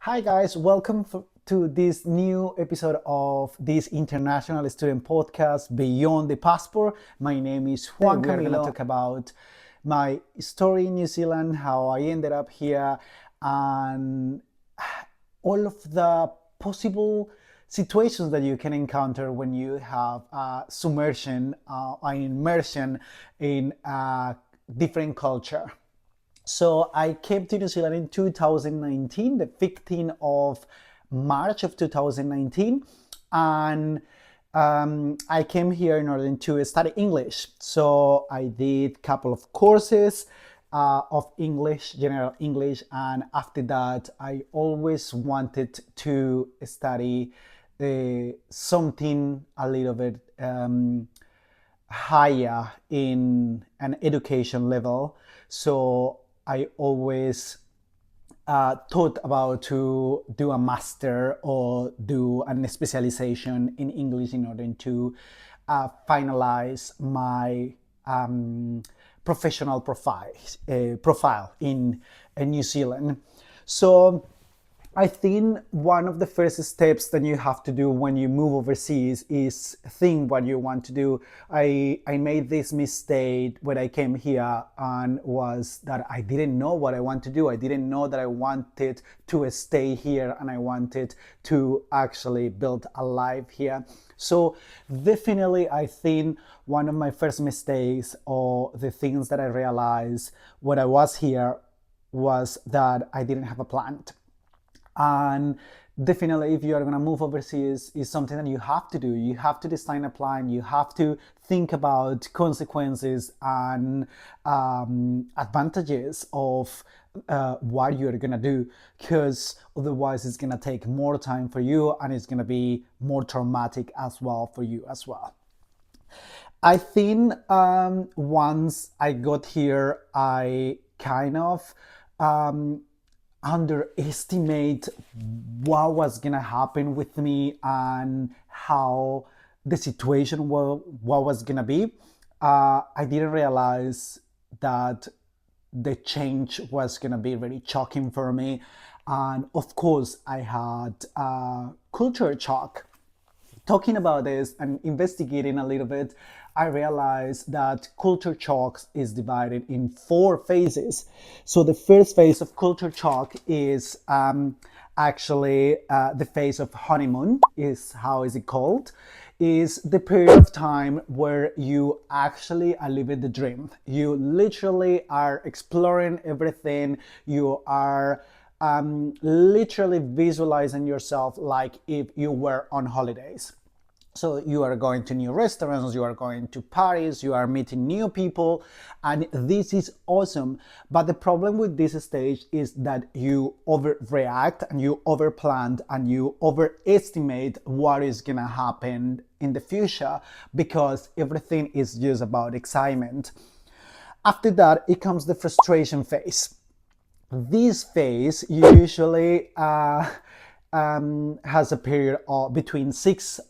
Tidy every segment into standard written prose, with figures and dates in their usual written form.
Hi guys, welcome to this new episode of this international student podcast, Beyond the Passport. My name is Juan Camilo. We're going to talk about my story in New Zealand, how I ended up here, and all of the possible situations that you can encounter when you have an immersion in a different culture. So I came to New Zealand in 2019, the 15th of March of 2019, and I came here in order to study English. So I did a couple of courses of English, general English, and after that, I always wanted to study something a little bit higher in an education level. So I always thought about to do a master or do a specialization in English in order to finalize my professional profile in New Zealand. So I think one of the first steps that you have to do when you move overseas is think what you want to do. I made this mistake when I came here, and was that I didn't know what I want to do. I didn't know that I wanted to stay here and I wanted to actually build a life here. So definitely I think one of my first mistakes, or the things that I realized when I was here, was that I didn't have a plan. And definitely, if you are going to move overseas, is something that you have to do. You have to design a plan. You have to think about consequences and advantages of what you're going to do, because otherwise it's going to take more time for you and it's going to be more traumatic as well for you as well. I think once I got here, I kind of underestimate what was gonna happen with me and how the situation what was gonna be. I didn't realize that the change was gonna be really shocking for me, and of course I had culture shock. Talking about this and investigating a little bit, I realized that culture shock is divided in four phases. So the first phase of culture shock is actually the phase of honeymoon, is how is it called, is the period of time where you actually are living the dream. You literally are exploring everything. You are literally visualizing yourself like if you were on holidays. So you are going to new restaurants, you are going to parties, you are meeting new people, and this is awesome. But the problem with this stage is that you overreact and you overplan and you overestimate what is gonna happen in the future, because everything is just about excitement. After that, it comes the frustration phase. This phase usually has a period of between 6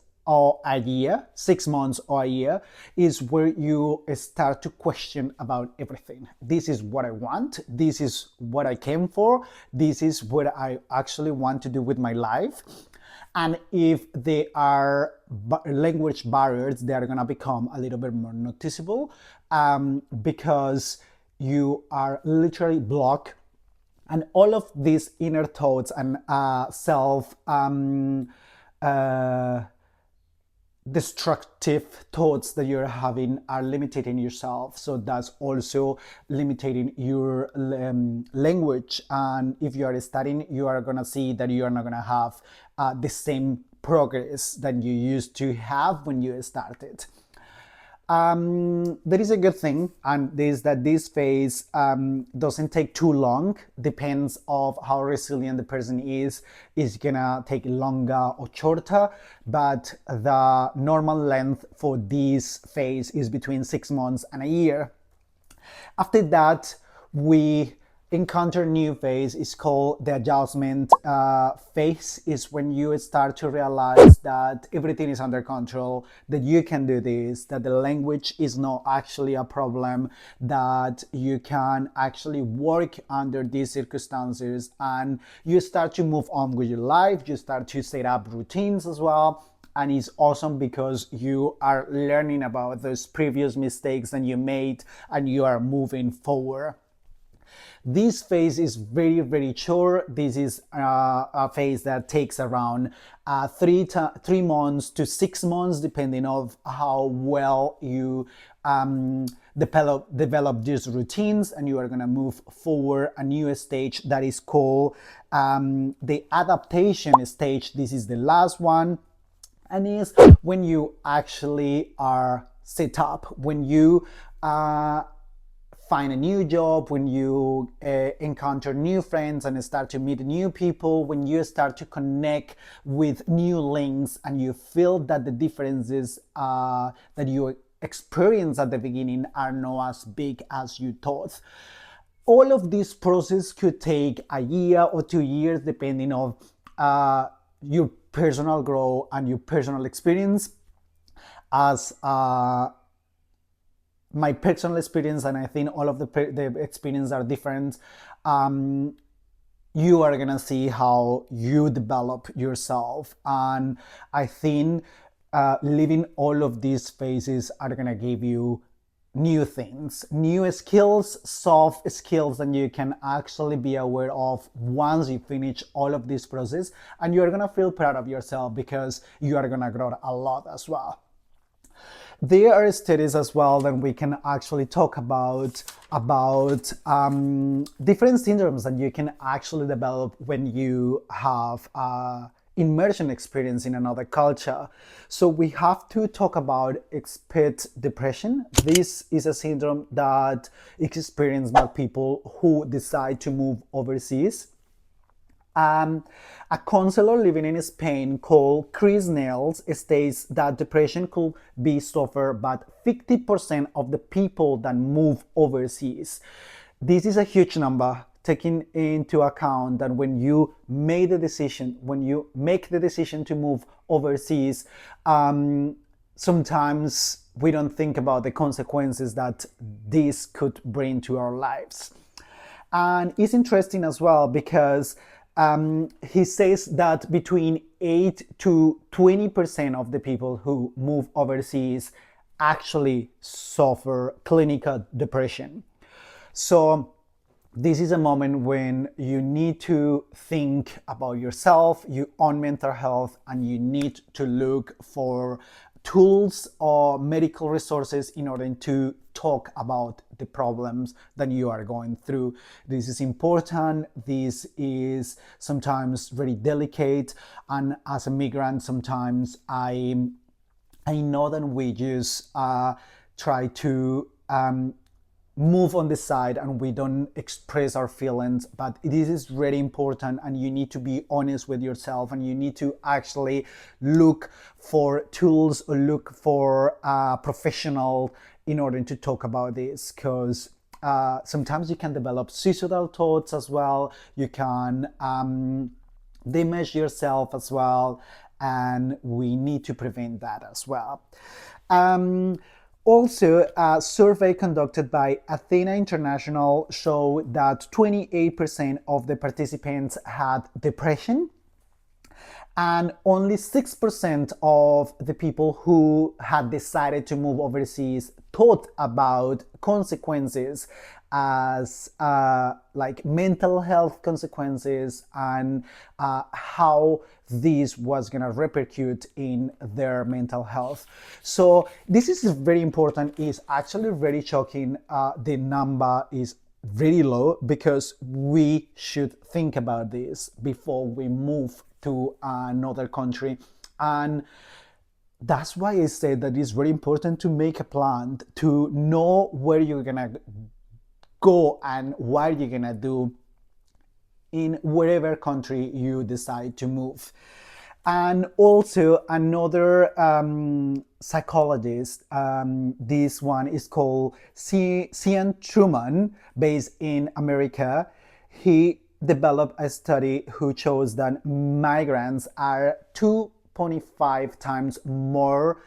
months or a year, is where you start to question about everything. This is what I want. This is what I came for. This is what I actually want to do with my life. And if there are language barriers, they are going to become a little bit more noticeable, because you are literally blocked, and all of these inner thoughts and self destructive thoughts that you're having are limiting yourself. So that's also limiting your language. And if you are studying, you are going to see that you are not going to have the same progress that you used to have when you started. There is a good thing, and this that this phase doesn't take too long. Depends of how resilient the person is gonna take longer or shorter, but the normal length for this phase is between 6 months and a year. After that, we encounter new phase is called the adjustment phase. Is when you start to realize that everything is under control, that you can do this, that the language is not actually a problem, that you can actually work under these circumstances, and you start to move on with your life. You start to set up routines as well, and it's awesome because you are learning about those previous mistakes that you made and you are moving forward. This phase is very, very short. This is a phase that takes around 3 months to 6 months, depending on how well you develop these routines, and you are going to move forward a new stage that is called the adaptation stage. This is the last one, and is when you actually are set up, when you find a new job, when you encounter new friends and start to meet new people, when you start to connect with new links, and you feel that the differences that you experience at the beginning are not as big as you thought. All of this process could take a year or 2 years, depending on your personal growth and your personal experience. As my personal experience, and I think all of the experience are different, you are gonna see how you develop yourself, and I think living all of these phases are gonna give you new things, new skills, soft skills that you can actually be aware of once you finish all of this process, and you're gonna feel proud of yourself because you are gonna grow a lot as well. There are studies as well that we can actually talk about different syndromes that you can actually develop when you have immersion experience in another culture. So we have to talk about expat depression. This is a syndrome that is experienced by people who decide to move overseas. A counselor living in Spain called Chris Nails states that depression could be suffered by 50% of the people that move overseas. This is a huge number, taking into account that when you make the decision to move overseas, sometimes we don't think about the consequences that this could bring to our lives. And it's interesting as well because he says that between 8 to 20% of the people who move overseas actually suffer clinical depression. So this is a moment when you need to think about yourself, your own mental health, and you need to look for tools or medical resources in order to talk about the problems that you are going through. This is important. This is sometimes very delicate, and as a migrant, sometimes I know that we just try to move on the side and we don't express our feelings, but this is really important, and you need to be honest with yourself, and you need to actually look for tools or look for a professional in order to talk about this, because sometimes you can develop suicidal thoughts as well. You can damage yourself as well, and we need to prevent that as well. Also, a survey conducted by Athena International showed that 28% of the participants had depression, and only 6% of the people who had decided to move overseas thought about consequences as like mental health consequences, and how this was going to repercute in their mental health. So this is very important. It's actually very shocking. The number is very low, because we should think about this before we move to another country. And that's why I say that it's very important to make a plan, to know where you're gonna go and what you're gonna do in whatever country you decide to move. And also another psychologist, this one is called Cian Truman, based in America. He developed a study who shows that migrants are 2.5 times more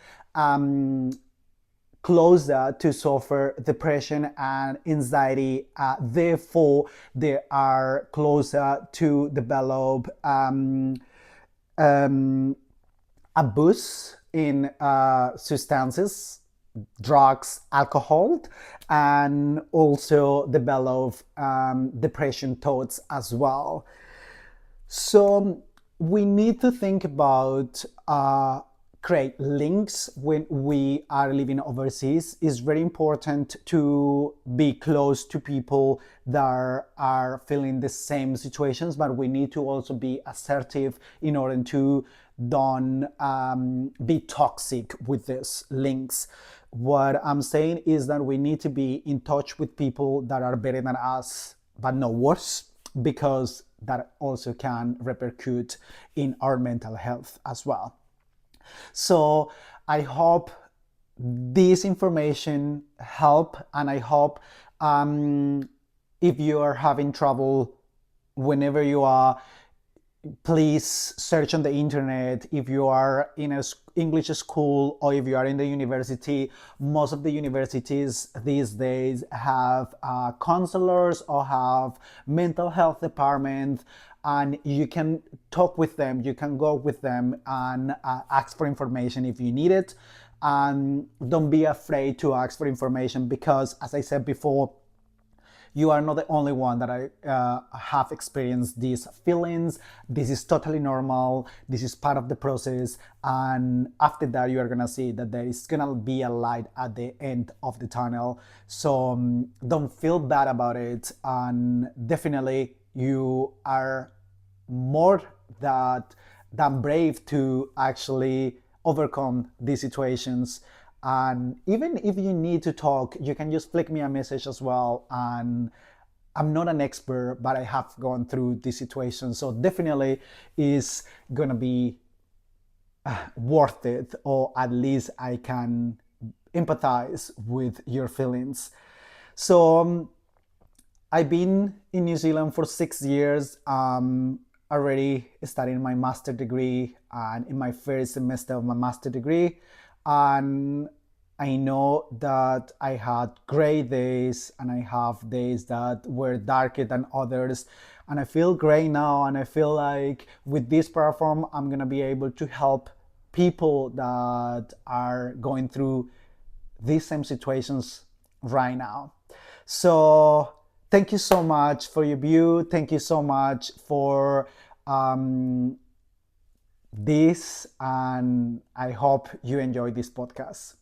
closer to suffer depression and anxiety. Therefore, they are closer to develop um, abuse in substances, drugs, alcohol, and also develop depression thoughts as well. So we need to think about create links when we are living overseas. It's very important to be close to people that are feeling the same situations, but we need to also be assertive in order to don't be toxic with these links. What I'm saying is that we need to be in touch with people that are better than us, but no worse, because that also can repercute in our mental health as well. So I hope this information help, and I hope if you are having trouble whenever you are, please search on the internet. If you are in a English school or if you are in the university, most of the universities these days have counselors or have mental health department, and you can talk with them, you can go with them and ask for information if you need it. And don't be afraid to ask for information, because as I said before, you are not the only one that I have experienced these feelings. This is totally normal. This is part of the process. And after that, you are going to see that there is going to be a light at the end of the tunnel. So don't feel bad about it. And definitely, you are more than brave to actually overcome these situations. And even if you need to talk, you can just flick me a message as well. And I'm not an expert, but I have gone through this situation. So definitely is going to be worth it, or at least I can empathize with your feelings. So I've been in New Zealand for 6 years, already studying my master degree and in my first semester of my master degree. And I know that I had great days and I have days that were darker than others. And I feel great now, and I feel like with this platform, I'm gonna be able to help people that are going through these same situations right now. So thank you so much for your view. Thank you so much for this, and I hope you enjoy this podcast.